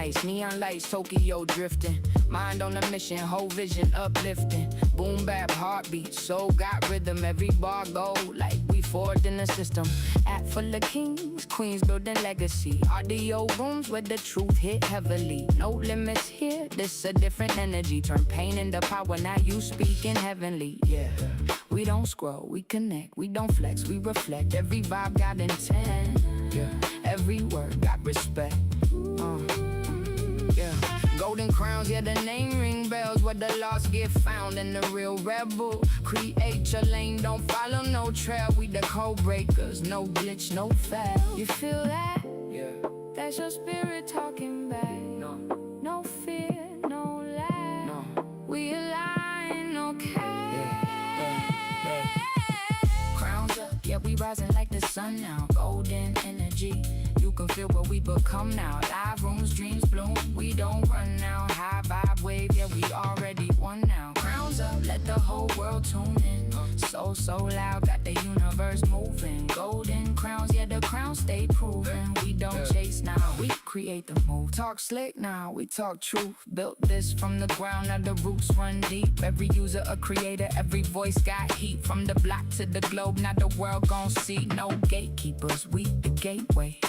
nights, neon lights, Tokyo drifting. Mind on a mission, whole vision uplifting. Boom bap, heartbeat, soul got rhythm. Every bar go like we forged in the system. Act full of kings, queens building legacy. Audio rooms where the truth hit heavily. No limits here, this a different energy. Turn pain into power, now you speaking heavenly. Yeah, we don't scroll, we connect. We don't flex, we reflect. Every vibe got intent. Yeah, every word got respect. Yeah, golden crowns, yeah, the name ring bells. Where the lost get found and the real rebel. Create your lane, don't follow no trail. We the code breakers, no glitch, no fail. You feel that? Yeah, that's your spirit talking back. No fear, no lag. We align, okay. Crowns up, yeah, we rising like the sun now. Golden energy, you can feel what we become now. Live rooms, dreams bloom, we don't run now. High vibe wave, yeah, we already won now. Crowns up, let the whole world tune in. So loud, got the universe moving. Golden crowns, yeah, the crowns stay proven. We don't chase now, we create the move. Talk slick now, we talk truth. Built this from the ground, now the roots run deep. Every user a creator, every voice got heat. From the block to the globe, now the world gon' see. No gatekeepers, we the gateway.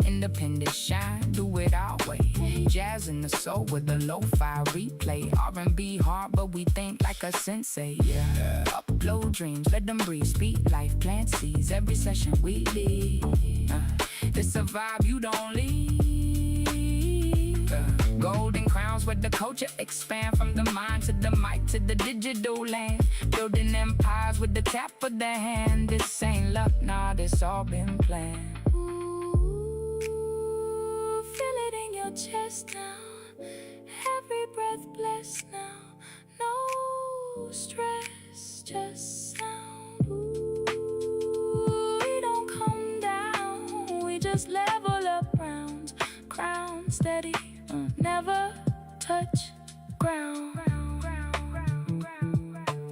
Independent shine, do it our way. Jazz in the soul with a lo-fi replay. R&B hard, but we think like a sensei. Yeah, upload dreams, let them breathe. Speed life, plant seeds. Every session we lead. It's a vibe you don't leave. Golden crowns where the culture expand. From the mind to the mic to the digital land. Building empires with the tap of the hand. This ain't luck, nah, this all been planned. Feel it in your chest now. Every breath blessed now. No stress, just sound. We don't come down. We just level up rounds. Crown steady, never touch ground.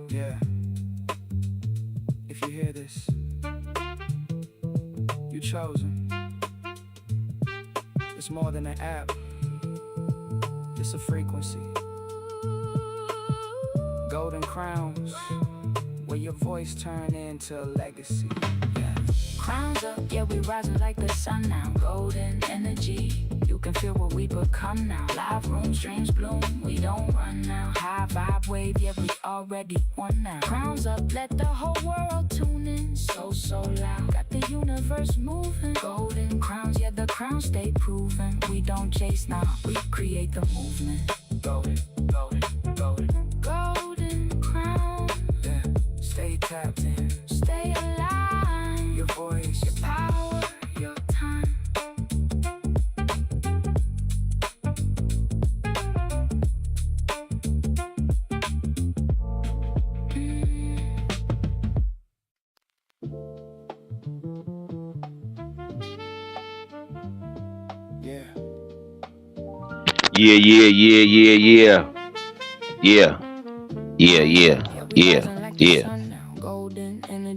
Yeah. If you hear this, you chosen. It's more than an app, it's a frequency. Golden crowns, where your voice turn into a legacy. Yeah. Crowns up, yeah, we rising like the sun now. Golden energy, you can feel what we become now. Live rooms, dreams bloom, we don't run now. High vibe wave, yeah, we already won now. Crowns up, let the whole world tune in. So loud, got the universe moving. Golden crowns, yeah, the crowns stay proven. We don't chase now, we create the movement. Golden crown, yeah, stay tapped in. Stay alive, your voice, your power, your time. Yeah.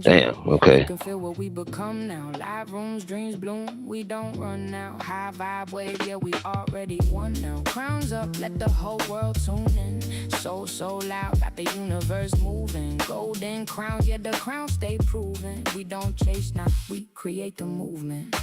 Damn, okay. You can feel what we become now. Live rooms, dreams bloom, we don't run now. High vibe wave, yeah, we already won now. Crowns up, let the whole world tune in. So loud, got the universe moving. Golden crowns, yeah, the crowns stay proven. We don't chase now, we create the movement.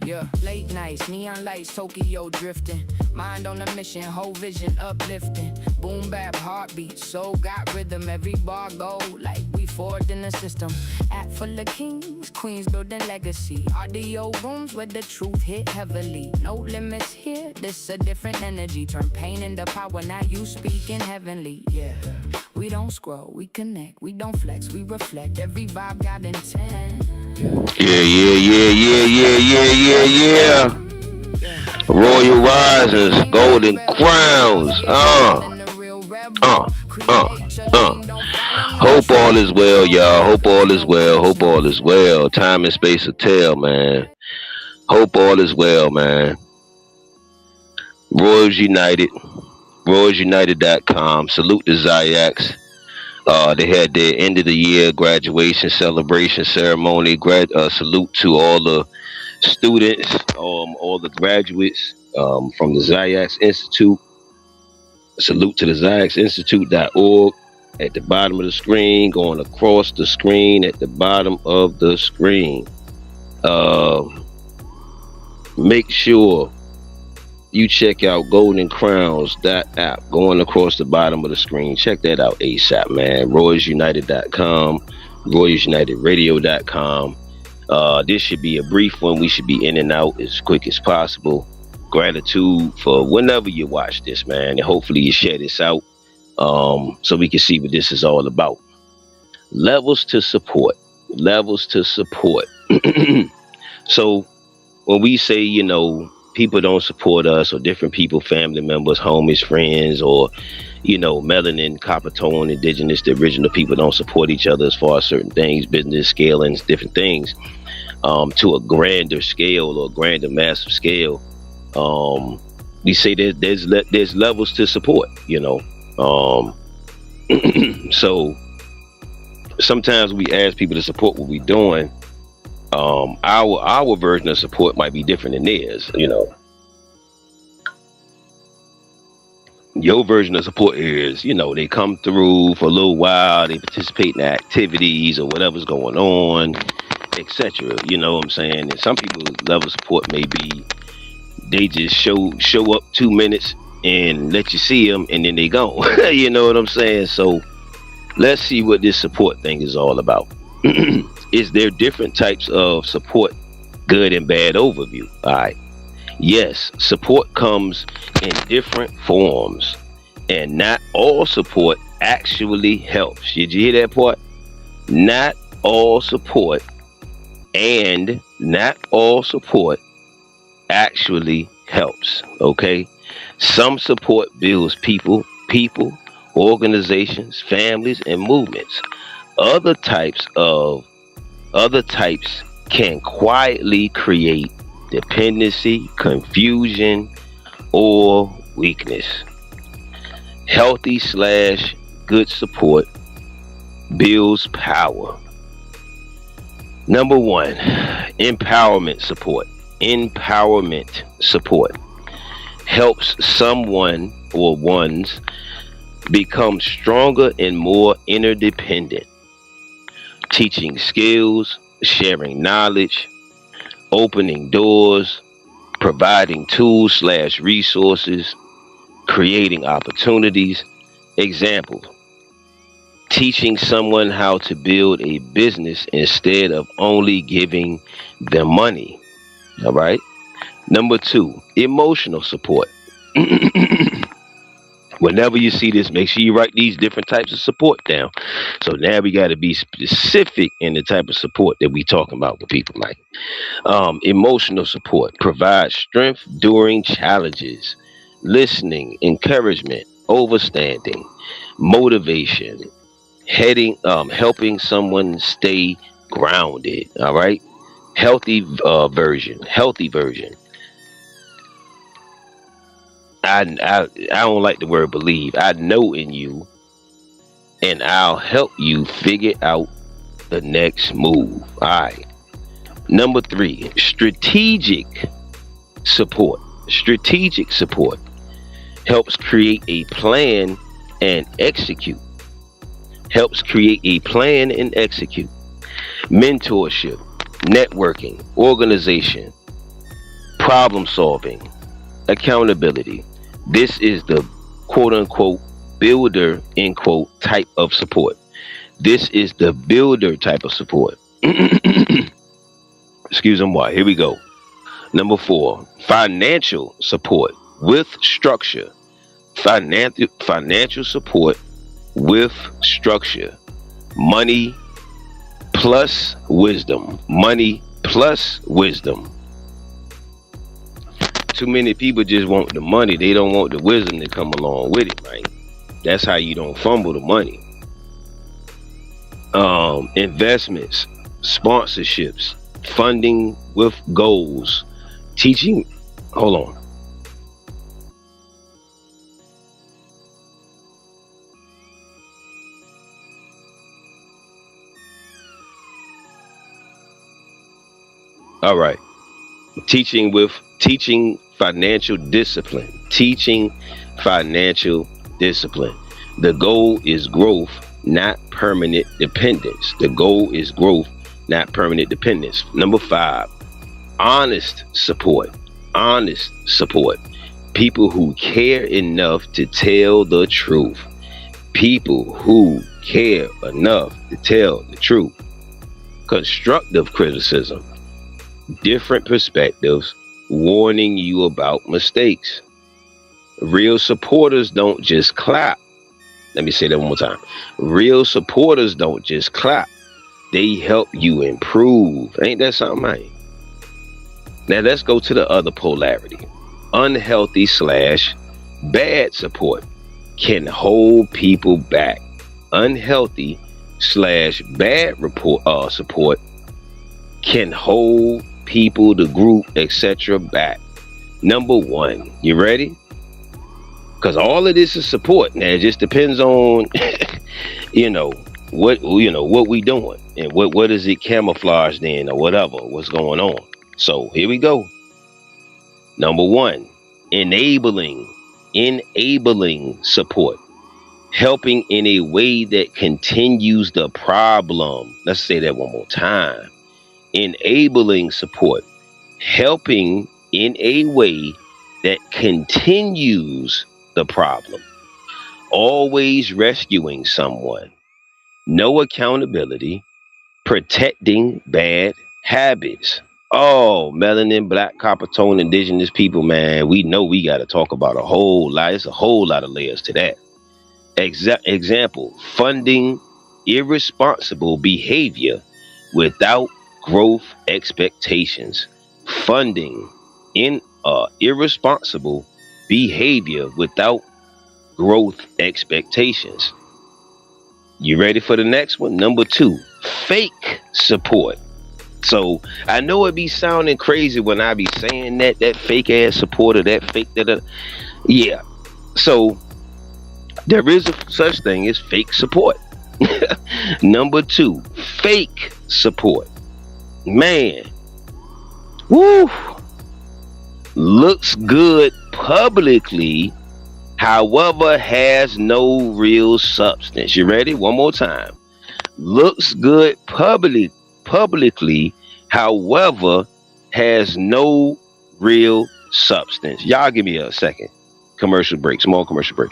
Yeah, late nights, neon lights, Tokyo drifting. Mind on a mission, whole vision uplifting. Boom bap, heartbeat, soul got rhythm. Every bar go like we forged in the system. Act full of kings, queens building legacy. Audio rooms where the truth hit heavily. No limits here, this a different energy. Turn pain into power, now you speaking heavenly. Yeah, we don't scroll, we connect. We don't flex, we reflect. Every vibe got intent. Yeah. Royal Risers, Golden Crowns. Hope all is well, y'all. Hope all is well. Hope all is well. Time and space will tell, man. Hope all is well, man. Royals United. RoyalsUnited.com. Salute the Zayaks. They had their end of the year graduation celebration ceremony. Salute to all the students, all the graduates from the Zayax Institute. Salute to the ZayaxInstitute.org. At the bottom of the screen, going across the screen at the bottom of the screen. Uh, Make sure you check out Golden Crowns that app going across the bottom of the screen. Check that out ASAP, man. RoyersUnited.com, RoyersUnitedRadio.com. This should be a brief one. We should be in and out as quick as possible. Gratitude for whenever you watch this, man, and hopefully you share this out so we can see what this is all about. Levels to support. Levels to support. So when we say, people don't support us, or different people, family members, homies, friends, or, melanin, copper tone, indigenous, the original people don't support each other as far as certain things, business scalings, different things, to a grander scale or grander massive scale. We say that there's levels to support, so sometimes we ask people to support what we're doing. Our version of support might be different than theirs. Your version of support is, they come through for a little while, they participate in activities or whatever's going on, etc. You know what I'm saying? And some people's level of support may be they just show up 2 minutes and let you see them, and then they go. You know what I'm saying? So let's see what this support thing is all about. Is there different types of support? Good and bad overview. All right. Yes, support comes in different forms, and not all support actually helps. Did you hear that part? Not all support, and not all support actually helps. Okay? Some support builds people, organizations, families, and movements. Other types can quietly create dependency, confusion, or weakness. Healthy/good support builds power. Number 1, empowerment support. Empowerment support helps someone or ones become stronger and more interdependent, teaching skills, sharing knowledge, opening doors, providing tools/resources, creating opportunities. Example: teaching someone how to build a business instead of only giving them money. All right. Number 2, emotional support. Whenever you see this, make sure you write these different types of support down. So now we got to be specific in the type of support that we talking about with people. Like emotional support provides strength during challenges, listening, encouragement, overstanding, motivation, helping someone stay grounded. All right. Healthy version. I don't like the word believe. I know in you, and I'll help you figure out the next move. All right. Number 3, strategic support. Strategic support helps create a plan and execute. Mentorship, networking, organization, problem solving, accountability. This is the quote unquote builder end quote type of support. This is the builder type of support. Excuse me. Here we go. Number 4, financial support with structure. Financial support with structure. Money plus wisdom. Too many people just want the money. They don't want the wisdom to come along with it, right? That's how you don't fumble the money. Investments, sponsorships, funding with goals, teaching. Hold on. All right. Teaching financial discipline. Teaching financial discipline. The goal is growth, not permanent dependence. The goal is growth, not permanent dependence. Number 5, honest support. Honest support. People who care enough to tell the truth. People who care enough to tell the truth. Constructive criticism. Different perspectives, warning you about mistakes. Real supporters don't just clap. Let me say that one more time. Real supporters don't just clap. They help you improve. Ain't that something, man? Now let's go to the other polarity. Unhealthy / bad support can hold people back. Unhealthy / bad support can hold people, the group, etc. back. Number 1, you ready? Because all of this is support. Now it just depends on what we doing and what is it camouflaged in or whatever, what's going on. So here we go. Number 1, enabling support. Helping in a way that continues the problem. Let's say that one more time. Enabling support. Helping in a way that continues the problem. Always rescuing someone. No accountability. Protecting bad habits. Oh, melanin, black, copper tone, indigenous people, man. We know we got to talk about a whole lot. It's a whole lot of layers to that. Example, funding irresponsible behavior without growth expectations. Funding irresponsible behavior without growth expectations. You ready for the next one? Number 2, fake support. So I know it be sounding crazy when I be saying that fake ass support or that fake that. Yeah. So there is a such thing as fake support. Number 2, fake support. Man, woo, looks good publicly, however, has no real substance. You ready? One more time. Looks good publicly, however, has no real substance. Y'all give me a second. Commercial break, small commercial break.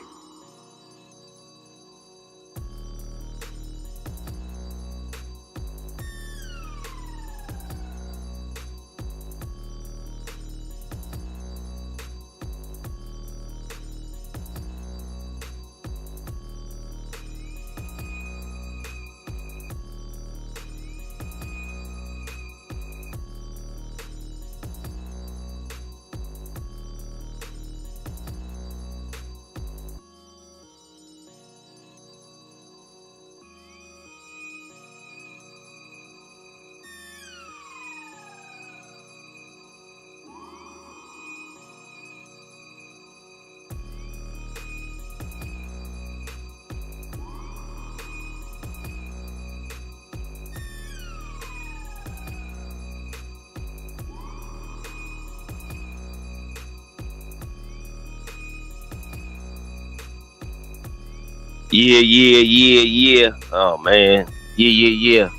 Yeah. Oh man. Yeah.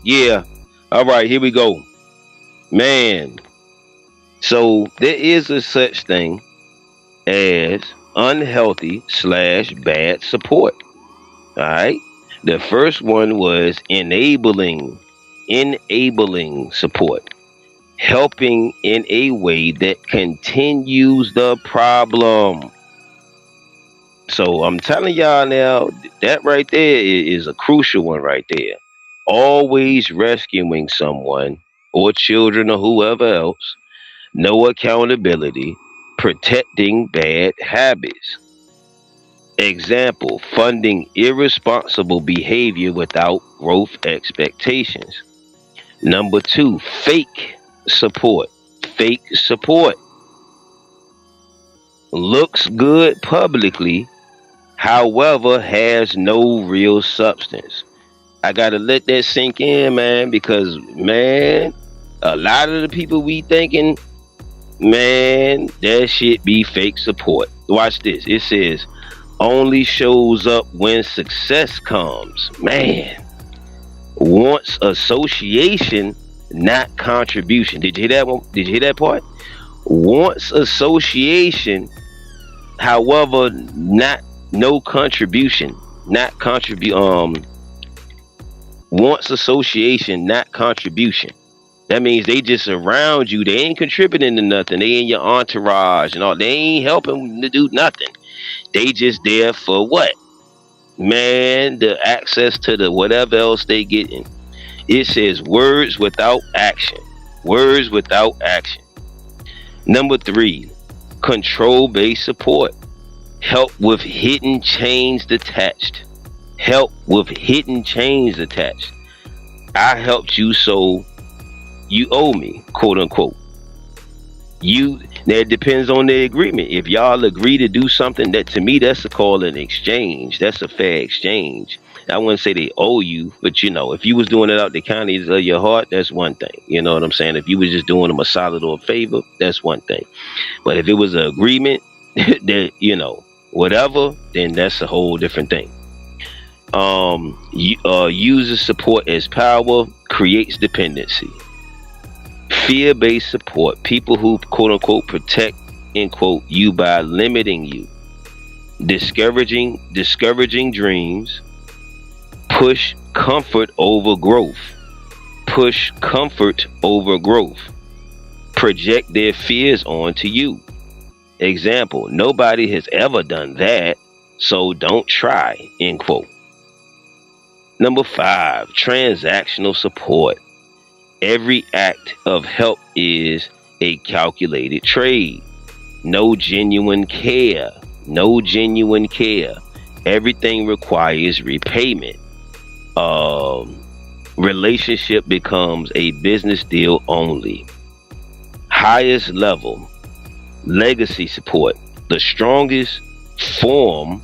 Yeah. All right, here we go. Man, so there is a such thing as unhealthy / bad support. All right. The first one was enabling support. helping in a way that continues the problem. So I'm telling y'all now, that right there is a crucial one right there. Always rescuing someone or children or whoever else, no accountability, protecting bad habits. Example, funding irresponsible behavior without growth expectations. Number two, fake support. Fake support looks good publicly, however, has no real substance. I gotta let that sink in, man, because man, a lot of the people we thinking, man, that shit be fake support. Watch this. It says only shows up when success comes. Man, wants association, not contribution. Did you hear that one? Did you hear that part? Wants association, however, not no contribution, not contribute. Wants association, not contribution. That means they just around you. They ain't contributing to nothing. They in your entourage and all. They ain't helping to do nothing. They just there for what? Man, the access to the whatever else they getting. It says words without action. Words without action. Number three, control-based support. Help with hidden chains attached. Help with hidden chains attached. I helped you, so you owe me, quote unquote. You now it depends on the agreement. If y'all agree to do something, that to me that's a call an exchange. That's a fair exchange. I wouldn't say they owe you, but if you was doing it out the kindness of your heart, that's one thing. You know what I'm saying? If you was just doing them a solid or a favor, that's one thing. But if it was an agreement that whatever, then that's a whole different thing. User support as power creates dependency. Fear-based support, people who quote unquote protect end quote you by limiting you. Discouraging dreams. Push comfort over growth. Push comfort over growth. Project their fears onto you. Example, nobody has ever done that, so don't try, end quote. Number 5, transactional support. Every act of help is a calculated trade. No genuine care. No genuine care. Everything requires repayment. Relationship becomes a business deal only. Highest level, legacy support. The strongest form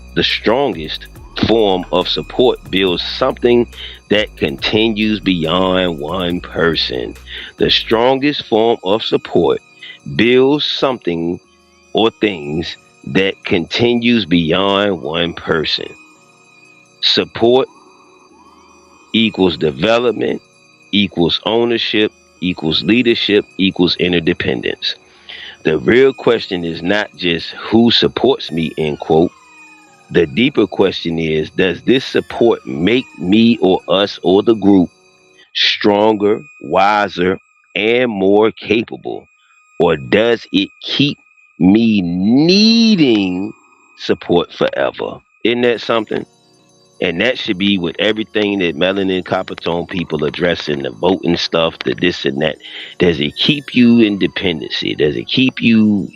of support builds something that continues beyond one person. The strongest form of support builds something or things that continues beyond one person. Support equals development, equals ownership, equals leadership, equals interdependence. The real question is not just who supports me, end quote. The deeper question is, does this support make me or us or the group stronger, wiser, and more capable? Or does it keep me needing support forever? Isn't that something? And that should be with everything that melanin copper tone people addressing, the voting stuff, the this and that. Does it keep you in dependency? Does it keep you,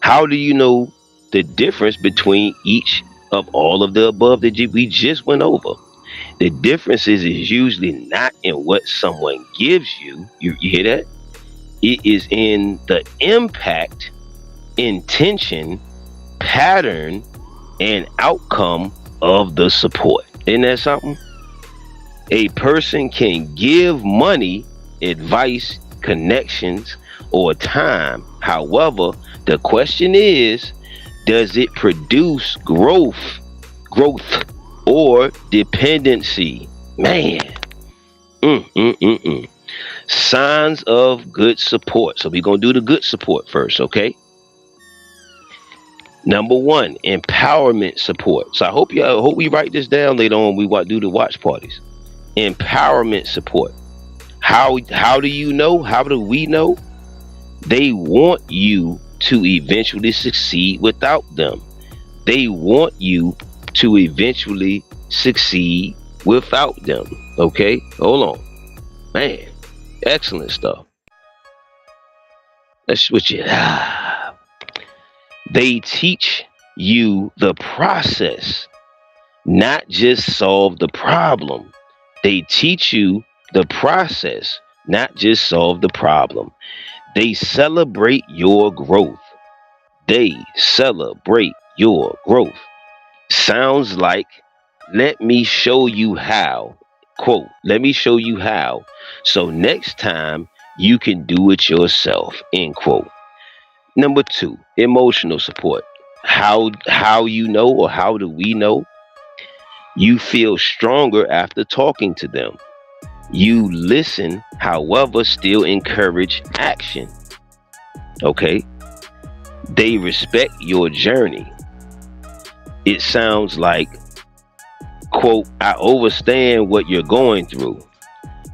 How do you know the difference between each of all of the above that we just went over? The difference is usually not in what someone gives you. You hear that? It is in the impact, intention, pattern, and outcome of the support. Isn't that something? A person can give money, advice, connections, or time. However, the question is, does it produce growth or dependency? Man. Signs of good support. So we're going to do the good support first, okay? Number 1, empowerment support. So I hope we write this down later on. We do the watch parties. Empowerment support. How do you know? How do we know? They want you to eventually succeed without them. They want you to eventually succeed without them. Okay, hold on, man. Excellent stuff. Let's switch it. They teach you the process, not just solve the problem. They teach you the process, not just solve the problem. They celebrate your growth. They celebrate your growth. Sounds like, let me show you how. Quote, let me show you how. So next time you can do it yourself. End quote. Number two, emotional support. How you know, or how do we know? You feel stronger after talking to them. You listen, however, still encourage action. Okay. They respect your journey. It sounds like, quote, I understand what you're going through.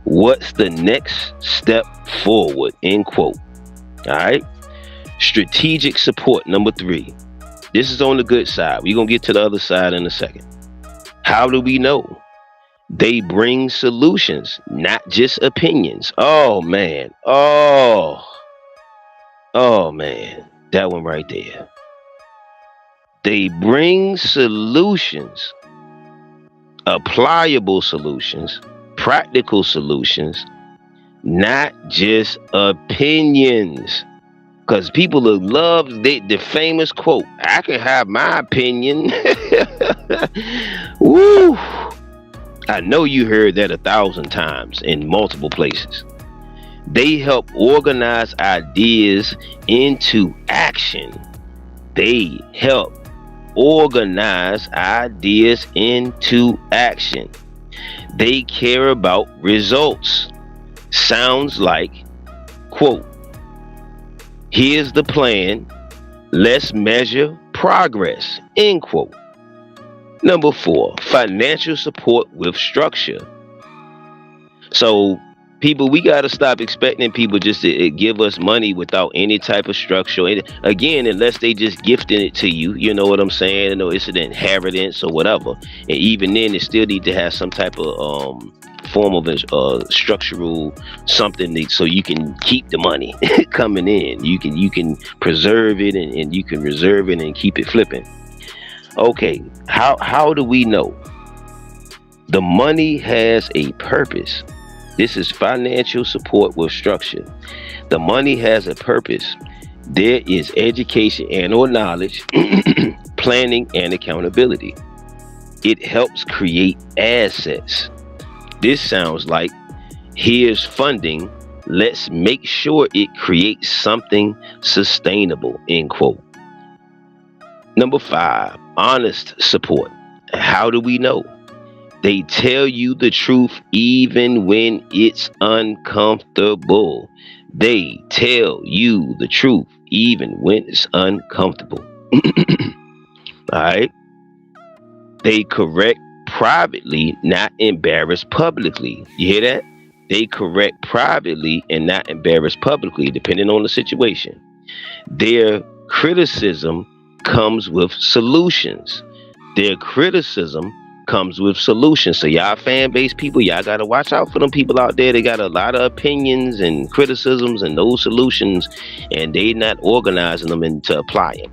What's the next step forward? End quote. All right. Strategic support. Number three. This is on the good side. We're going to get to the other side in a second. How do we know? They bring solutions, not just opinions. Oh, man. Oh, man. That one right there. They bring solutions, applicable solutions, practical solutions, not just opinions. Because people love the famous quote, I can have my opinion. Woo! I know you heard that 1,000 times in multiple places. They help organize ideas into action. They help organize ideas into action. They care about results. Sounds like, quote, here's the plan. Let's measure progress. End quote. Number four, financial support with structure. So, people, we got to stop expecting people just to give us money without any type of structure. Again, unless they just gifting it to you, you know what I'm saying? You know, it's an inheritance or whatever. And even then, they still need to have some type of form of structural something so you can keep the money coming in. You can preserve it and you can reserve it and keep it flipping. Okay, how do we know? The money has a purpose. This is financial support with structure. The money has a purpose. There is education and or knowledge, planning and accountability. It helps create assets. This sounds like, here's funding. Let's make sure it creates something sustainable. End quote. Number five, honest support. How do we know? They tell you the truth even when it's uncomfortable. They tell you the truth even when it's uncomfortable. All right. They correct privately, not embarrass publicly. You hear that? They correct privately and not embarrass publicly, depending on the situation. Their criticism comes with solutions. Their criticism comes with solutions. So y'all fan base people, y'all got to watch out for them people out there. They got a lot of opinions and criticisms and no solutions, and they not organizing them into apply them.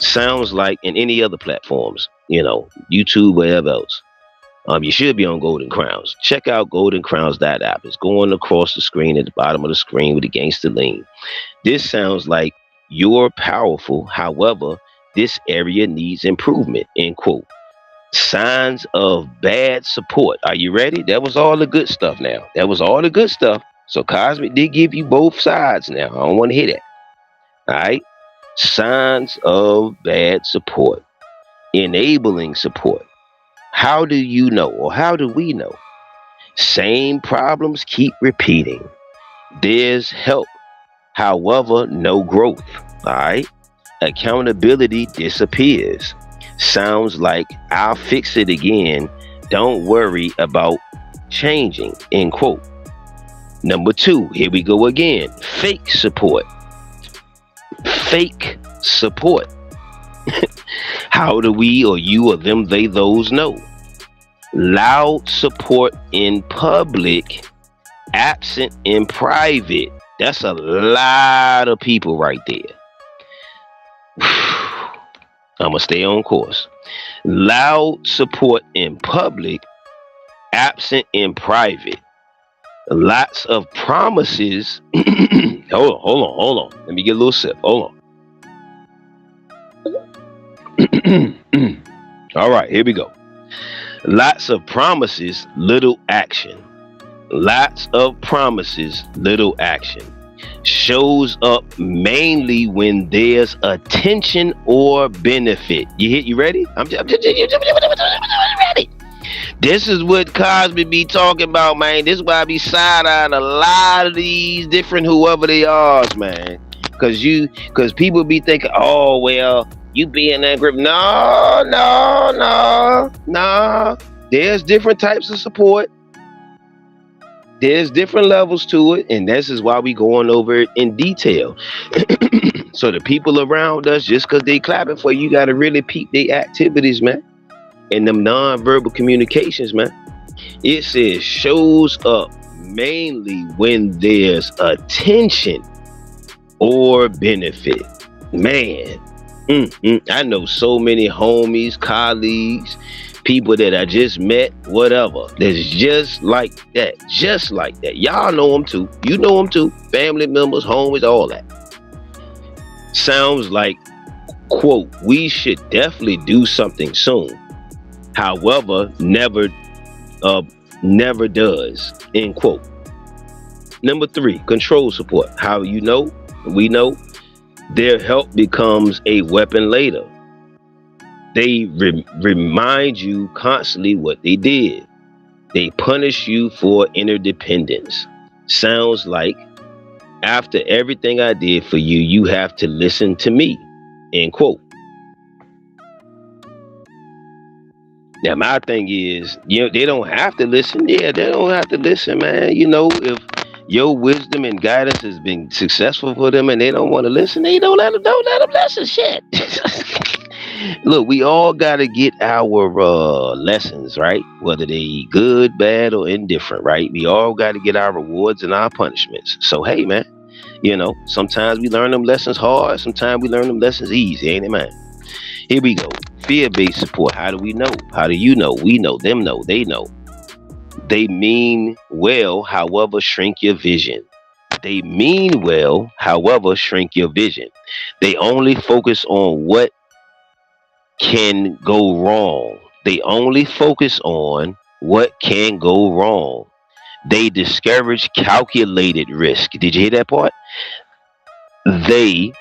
Sounds like in any other platforms, you know, YouTube, wherever else. You should be on Golden Crowns. Check out goldencrowns.app. It's going across the screen at the bottom of the screen with the gangster lean. This sounds like you're powerful. However, this area needs improvement. End quote. Signs of bad support. Are you ready? That was all the good stuff now. That was all the good stuff. So Cozmik did give you both sides now. I don't want to hear that. All right. Signs of bad support. Enabling support. How do you know, or how do we know? Same problems keep repeating. There's help. However, no growth. All right. Accountability disappears. Sounds like, I'll fix it again. Don't worry about changing. End quote. Number two, here we go again. Fake support. Fake support. How do we or you or them, they, those know? Loud support in public, absent in private. That's a lot of people right there. I'm going to stay on course. Loud support in public, absent in private. Lots of promises. Hold on. Let me get a little sip. Hold on. All right, here we go. Lots of promises, little action. Lots of promises, little action. Shows up mainly when there's attention or benefit. You ready? I'm ready. This is what Cozmik be talking about, man. This is why I be side-eyeing a lot of these different whoever they are, man. Cause people be thinking, oh well, you being that group. No. There's different types of support. There's different levels to it, and this is why we going over it in detail. So the people around us, just because they clapping for you, got to really peep their activities, man, and them non-verbal communications, man. It says shows up mainly when there's attention or benefit. Man, I know so many homies, colleagues, people that I just met, whatever, that's just like that. Y'all know them too. You know them too. Family members, homies, all that. Sounds like, quote, we should definitely do something soon. However, never does, end quote. Number three, control support. How you know? We know their help becomes a weapon later. They remind you constantly what they did. They punish you for interdependence. Sounds like, after everything I did for you, you have to listen to me, end quote. Now, my thing is, they don't have to listen. Yeah, they don't have to listen, man. If your wisdom and guidance has been successful for them and they don't want to listen, they don't let them listen. Shit. Look, we all got to get our lessons, right? Whether they good, bad, or indifferent, right? We all got to get our rewards and our punishments. So, hey, man, sometimes we learn them lessons hard. Sometimes we learn them lessons easy, ain't it, man? Here we go. Fear-based support. How do we know? How do you know? We know. Them know. They know. They mean well, however, shrink your vision. They mean well, however, shrink your vision. They only focus on what can go wrong. They only focus on what can go wrong. They discourage calculated risk. Did you hear that part? They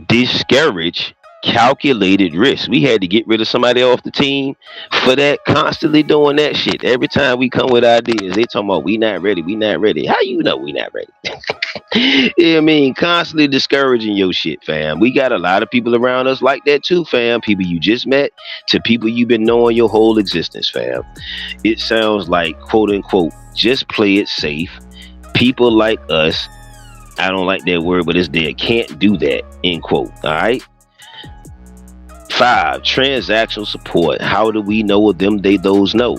discourage calculated risk. We had to get rid of somebody off the team for that, constantly doing that shit. Every time we come with ideas, they talking about we not ready. How you know we not ready? Yeah, I mean, constantly discouraging your shit, fam. We got a lot of people around us like that too, fam. People you just met to people you've been knowing your whole existence, fam. It sounds like, quote unquote, just play it safe. People like us, I don't like that word, but it's there, can't do that, end quote. All right. 5, transactional support. How do we know them, they, those know?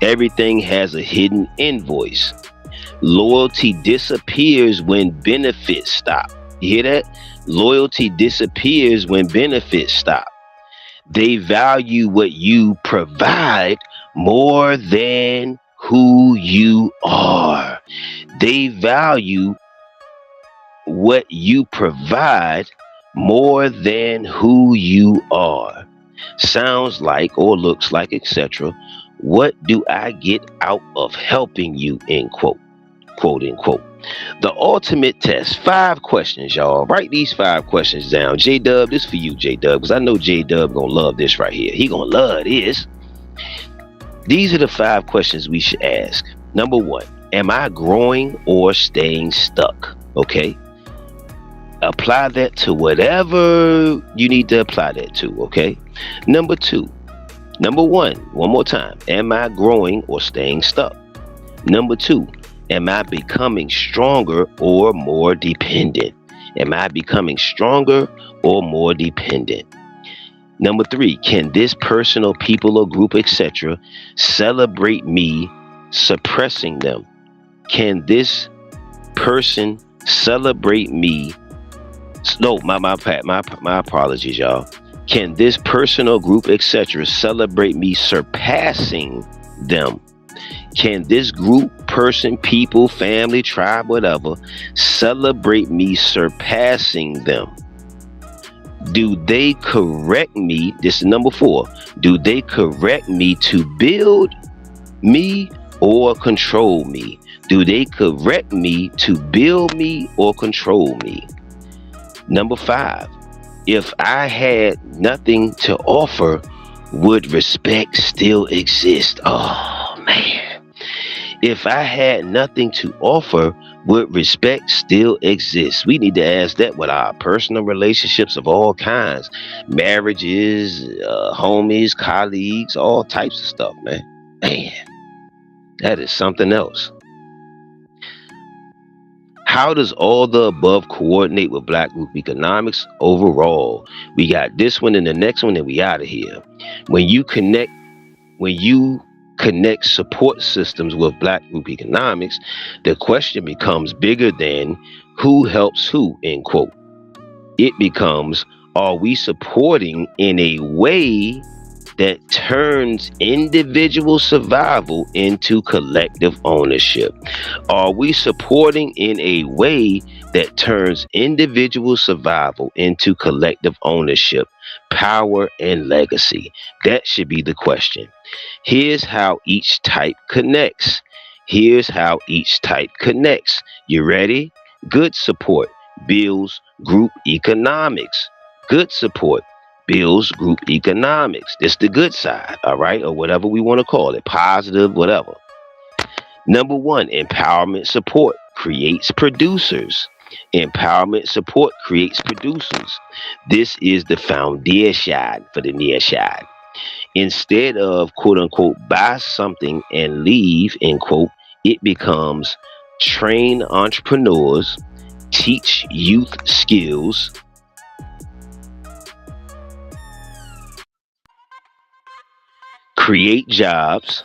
Everything has a hidden invoice. Loyalty disappears when benefits stop. You hear that? Loyalty disappears when benefits stop. They value what you provide more than who you are. They value what you provide more than who you are. Sounds like or looks like, etc. What do I get out of helping you, end quote, quote unquote. The ultimate test. 5 questions, y'all. Write these 5 questions down. J-Dub, this for you, J-Dub, because I know J-Dub gonna love this right here. He gonna love this. These are the 5 questions we should ask. Number 1, am I growing or staying stuck? Okay. Apply that to whatever you need to apply that to, okay? Number 1, one more time. Am I growing or staying stuck? Number 2, Am I becoming stronger or more dependent? Am I becoming stronger or more dependent? Number 3, can this person or people or group, etc., celebrate me suppressing them? Can this person celebrate me? No, my apologies, y'all. Can this person or group, etc., celebrate me surpassing them? Can this group, person, people, family, tribe, whatever, celebrate me surpassing them? Do they correct me? This is number 4. Do they correct me to build me or control me? Do they correct me to build me or control me? Number 5. If I had nothing to offer, would respect still exist? Oh, man. If I had nothing to offer, would respect still exist? We need to ask that with our personal relationships of all kinds. Marriages, homies, colleagues, all types of stuff, man. Man, that is something else. How does all the above coordinate with Black group economics overall? We got this one and the next one and we out of here. When you connect support systems with Black group economics, the question becomes bigger than who helps who, end quote. It becomes, are we supporting in a way that turns individual survival into collective ownership? Are we supporting in a way that turns individual survival into collective ownership, power, and legacy? That should be the question. Here's how each type connects. You ready? Good support builds group economics. Good support builds group economics. This the good side, all right? Or whatever we want to call it, positive, whatever. Number 1, empowerment support creates producers. Empowerment support creates producers. This is the foundation for the near side. Instead of quote unquote buy something and leave, end quote, it becomes train entrepreneurs, teach youth skills, create jobs,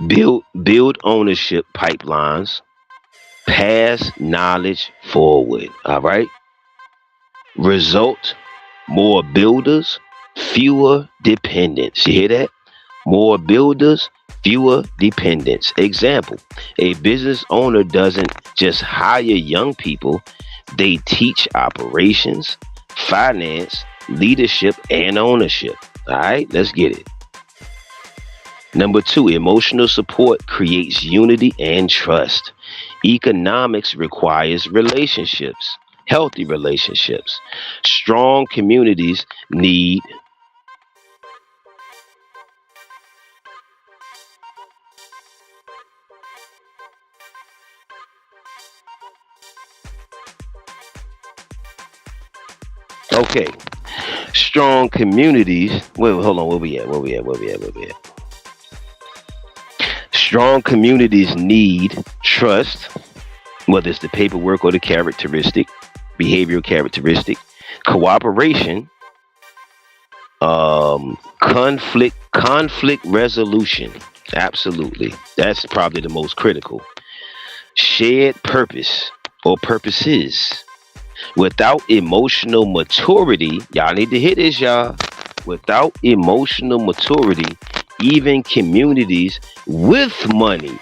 build ownership pipelines, pass knowledge forward. All right. Result: more builders, fewer dependents. You hear that? More builders, fewer dependents. Example: a business owner doesn't just hire young people, they teach operations, finance, leadership, and ownership. All right, let's get it. Number 2, emotional support creates unity and trust. Economics requires relationships, healthy relationships. Strong communities need okay. Strong communities. Wait, hold on. Where we at? Strong communities need trust, whether it's the paperwork or the behavioral characteristic, cooperation, conflict resolution. Absolutely. That's probably the most critical. Shared purpose or purposes. Without emotional maturity, y'all need to hit this, y'all. Without emotional maturity, even communities with money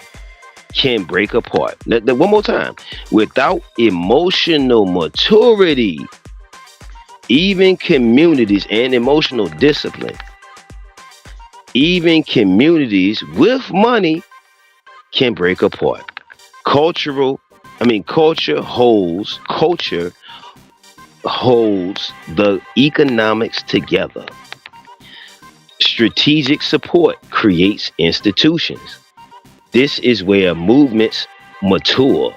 can break apart. One more time. Without emotional maturity, even communities and emotional discipline, even communities with money can break apart. Culture holds the economics together. Strategic support creates institutions. This is where movements mature,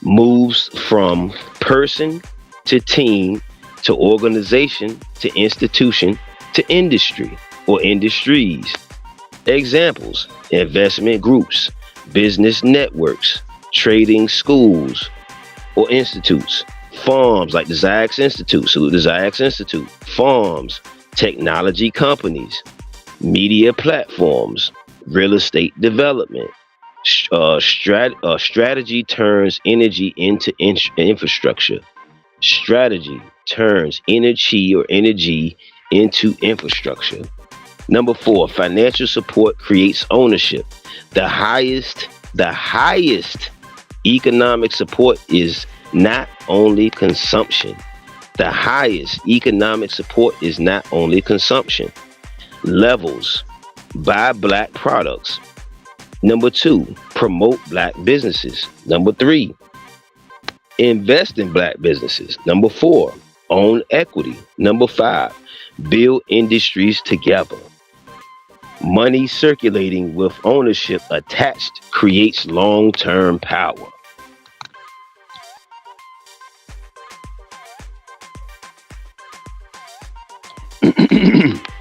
moves from person to team to organization to institution to industry or industries. Examples: investment groups, business networks, trading schools or institutes, farms like the Zax Institute, salute the Zax Institute, farms, technology companies, media platforms, real estate development. Strategy turns energy into infrastructure. Strategy turns energy into infrastructure. Number four, financial support creates ownership. The highest economic support is not only consumption. The highest economic support is not only consumption. Levels, buy black products. Number two, promote black businesses. Number three, invest in black businesses. Number four, own equity. Number five, build industries together. Money circulating with ownership attached creates long term power.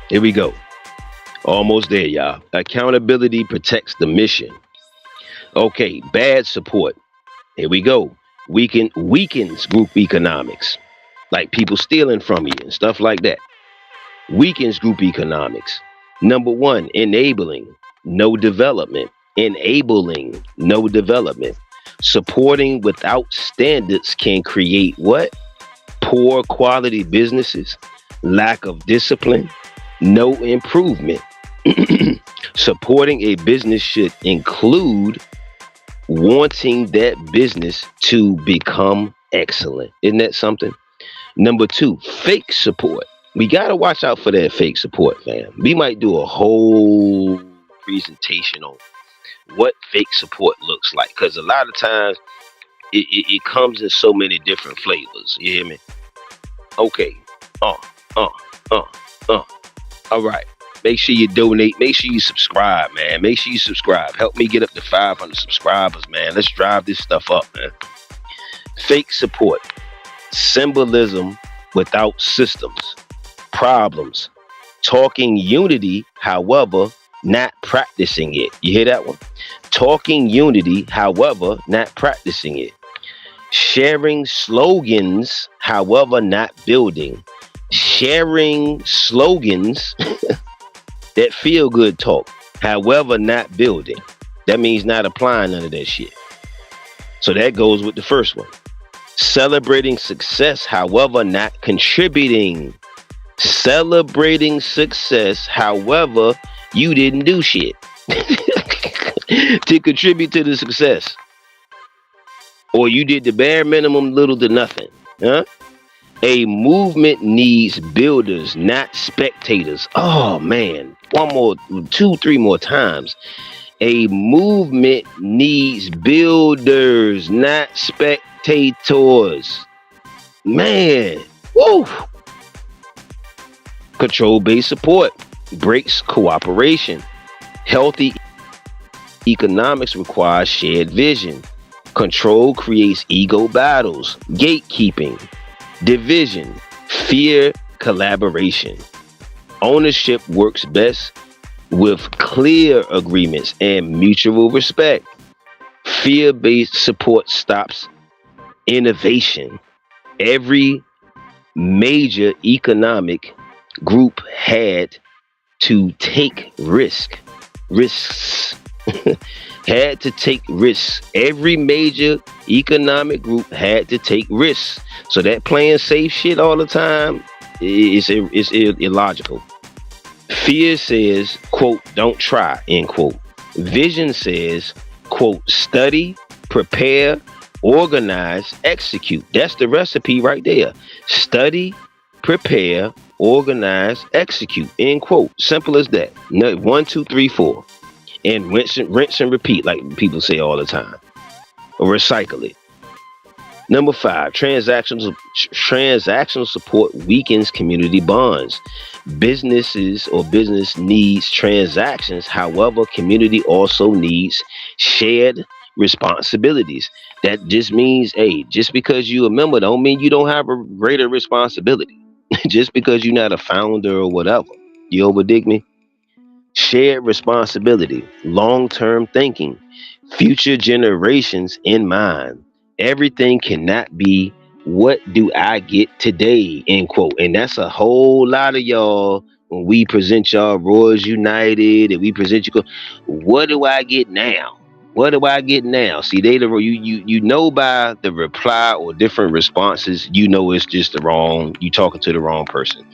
Here we go. Almost there, y'all. Accountability protects the mission. Okay, bad support. Here we go. Weakens group economics, like people stealing from you and stuff like that. Weakens group economics. Number one, enabling no development. Enabling no development. Supporting without standards can create what? Poor quality businesses, lack of discipline, no improvement. Supporting a business should include wanting that business to become excellent. Isn't that something? Number two, fake support. We got to watch out for that fake support, fam. We might do a whole presentation on what fake support looks like, because a lot of times it comes in so many different flavors. You hear me? Okay. Uh, uh, uh, uh. All right. Make sure you donate. Make sure you subscribe, man. Make sure you subscribe. Help me get up to 500 subscribers, man. Let's drive this stuff up, man. Fake support. Symbolism without systems. Problems. Talking unity, however, not practicing it. You hear that one? Talking unity, however, not practicing it. Sharing slogans, however, not building. Sharing slogans that feel good talk, however, not building. That means not applying none of that shit. So that goes with the first one. Celebrating success, however, not contributing. Celebrating success, however, you didn't do shit to contribute to the success. Or you did the bare minimum, little to nothing. Huh? A movement needs builders, not spectators. Oh man, one more, two, three more times. A movement needs builders, not spectators. Man, woo. Control-based support breaks cooperation. Healthy economics requires shared vision. Control creates ego battles, gatekeeping, division, fear, collaboration. Ownership works best with clear agreements and mutual respect. Fear-based support stops innovation. Every major economic group had to take risks. Had to take risks. Every major economic group had to take risks. So that playing safe shit all the time is illogical. Fear says, quote, don't try, end quote. Vision says, quote, study, prepare, organize, execute. That's the recipe right there. Study, prepare, organize, execute, end quote. Simple as that. No, 1, 2, 3, 4. And rinse and repeat, like people say all the time. Or recycle it. Number 5, transactional support weakens community bonds. Businesses or business needs transactions. However, community also needs shared responsibilities. That just means, hey, just because you a member don't mean you don't have a greater responsibility. Just because you're not a founder or whatever. You over dig me? shared responsibility, long term thinking, future generations in mind. Everything cannot be what do I get today, end quote. And that's a whole lot of y'all when we present y'all Royals United and we present you, what do I get now? What do I get now? See, you know by the reply or different responses, you know it's just the wrong, you talking to the wrong person.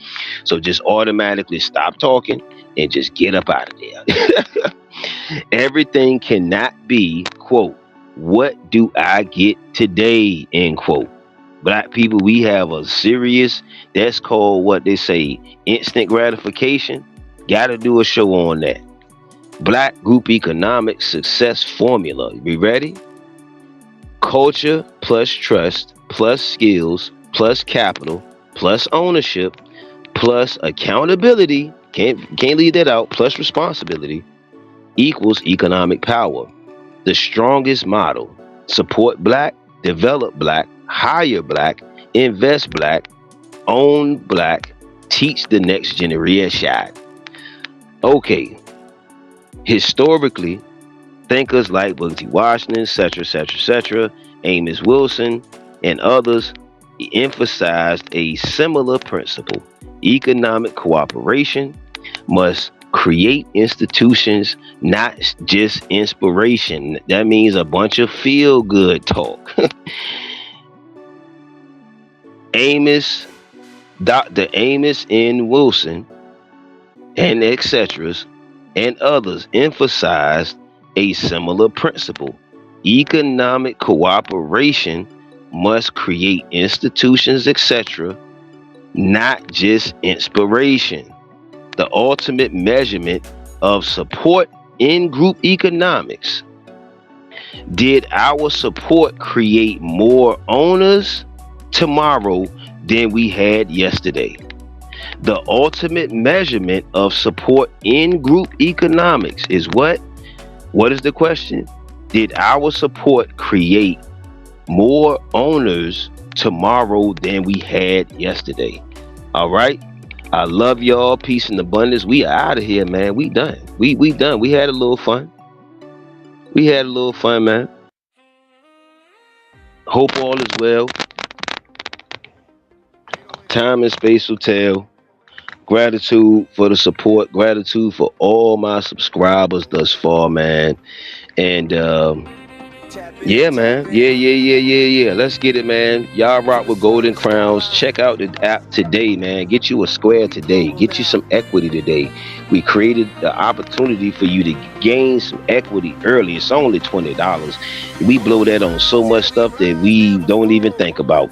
So just automatically stop talking and just get up out of there. Everything cannot be, quote, what do I get today, end quote. Black people, we have a serious, that's called what they say, instant gratification. Gotta do a show on that. Black group economic success formula. We ready? Culture plus trust plus skills plus capital plus ownership plus accountability. Can't leave that out. Plus responsibility equals economic power. The strongest model. Support black, develop black, hire black, invest black, own black, teach the next generation. Okay, historically, thinkers like Booker T. Washington, etc., etc., etc., Amos Wilson, and others emphasized a similar principle. Economic cooperation must create institutions, not just inspiration. That means a bunch of feel good talk. Amos, Dr. Amos N. Wilson, and etc., and others emphasized a similar principle. Economic cooperation must create institutions, etc., not just inspiration. The ultimate measurement of support in group economics. Did our support create more owners tomorrow than we had yesterday? The ultimate measurement of support in group economics is what? What is the question? Did our support create more owners tomorrow than we had yesterday? All right. I love y'all. Peace and abundance. We are out of here, man. We done. We done. We had a little fun. We had a little fun, man. Hope all is well. Time and space will tell. Gratitude for the support. Gratitude for all my subscribers thus far, man. And yeah, man. Yeah. Let's get it, man. Y'all rock with Golden Crowns. Check out the app today, man. Get you a square today. Get you some equity today. We created the opportunity for you to gain some equity early. It's only $20. We blow that on so much stuff that we don't even think about.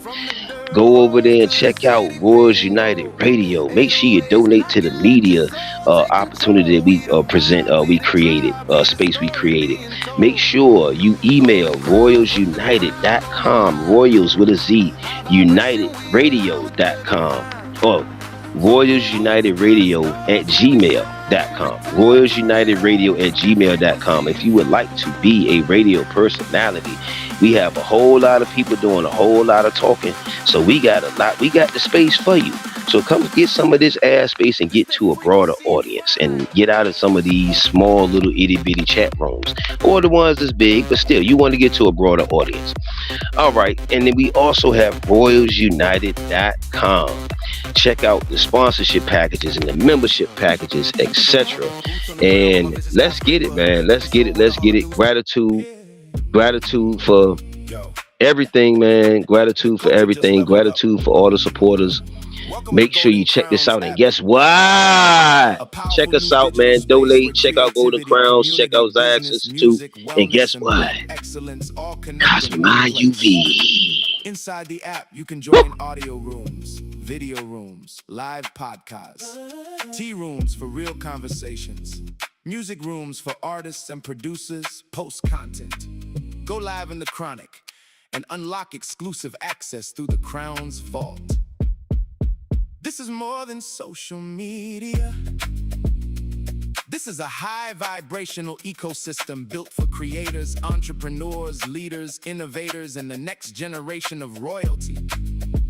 Go over there and check out Royals United Radio. Make sure you donate to the media opportunity that we present. We created space we created. Make sure you email royalsunited.com. Royals with a Z. Unitedradio.com. Or Royals United Radio at gmail.com. Royals United Radio at gmail.com. If you would like to be a radio personality, we have a whole lot of people doing a whole lot of talking. So we got the space for you. So come get some of this ass space and get to a broader audience and get out of some of these small little itty bitty chat rooms or the ones that's big, but still you want to get to a broader audience. All right. And then we also have royalsunited.com. Check out the sponsorship packages and the membership packages, etc. And let's get it, man. Let's get it. Gratitude for everything, man. Gratitude for everything. Gratitude for all the supporters. Make sure you check this out. And guess what? Check us out, man. Donate. Check out Golden Crowns. Check out Zion's Institute. And guess what? Cozmik UV. Inside the app, you can join audio rooms, video rooms, live podcasts, tea rooms for real conversations, music rooms for artists and producers, post content. Go live in the Chronic and unlock exclusive access through the Crown's vault. This is more than social media. This is a high vibrational ecosystem built for creators, entrepreneurs, leaders, innovators, and the next generation of royalty.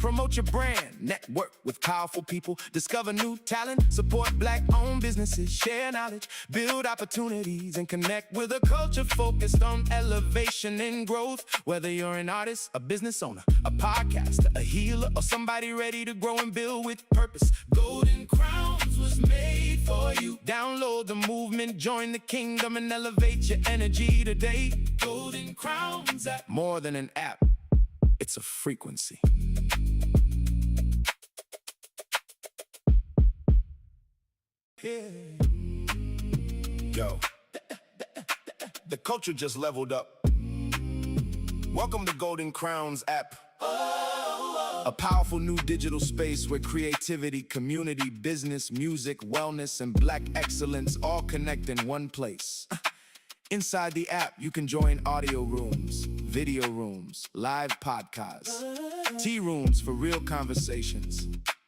Promote your brand, network with powerful people, discover new talent, support black-owned businesses, share knowledge, build opportunities, and connect with a culture focused on elevation and growth. Whether you're an artist, a business owner, a podcaster, a healer, or somebody ready to grow and build with purpose, Golden Crowns was made for you. Download the movement, join the kingdom, and elevate your energy today. Golden Crowns app, more than an app, it's a frequency. Yeah. Yo, the culture just leveled up. Welcome to Golden Crowns app, a powerful new digital space where creativity, community, business, music, wellness, and black excellence all connect in one place. Inside the app, you can join audio rooms, video rooms, live podcasts, tea rooms for real conversations,